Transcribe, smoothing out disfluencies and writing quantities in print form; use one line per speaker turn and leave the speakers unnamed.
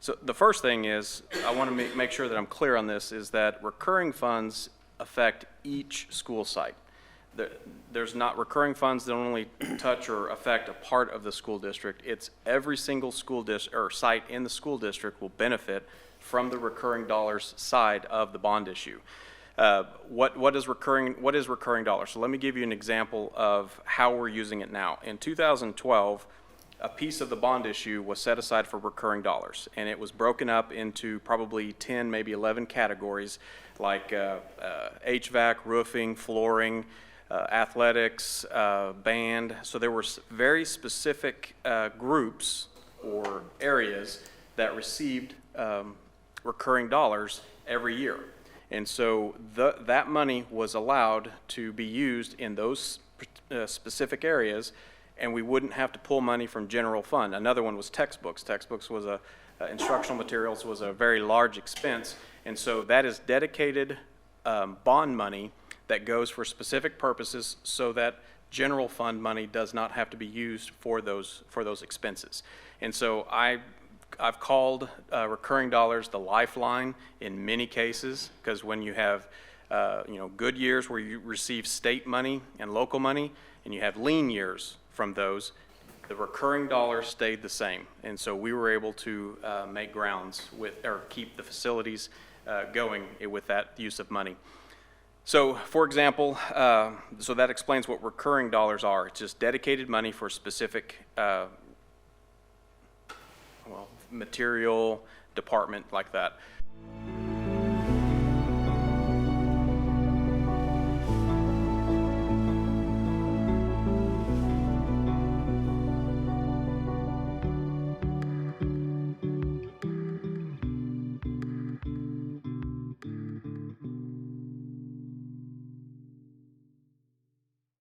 So the first thing is, I want to make sure that I'm clear on this, is that recurring funds affect each school site. There's not recurring funds that only touch or affect a part of the school district. It's every single school district or site in the school district will benefit from the recurring dollars side of the bond issue. What is recurring dollars? So let me give you an example of how we're using it now. In 2012, a piece of the bond issue was set aside for recurring dollars, and it was broken up into probably 10, maybe 11 categories, like HVAC, roofing, flooring, athletics, band. So there were very specific groups or areas that received recurring dollars every year. And so that money was allowed to be used in those specific areas, and we wouldn't have to pull money from general fund. Another one was textbooks. Textbooks was instructional materials was a very large expense, and so that is dedicated bond money that goes for specific purposes so that general fund money does not have to be used for those expenses. And so I've called recurring dollars the lifeline in many cases, because when you have good years where you receive state money and local money, and you have lean years from those, the recurring dollars stayed the same. And so we were able to make grounds or keep the facilities going with that use of money. So, for example, so that explains what recurring dollars are. It's just dedicated money for specific material, department, like that.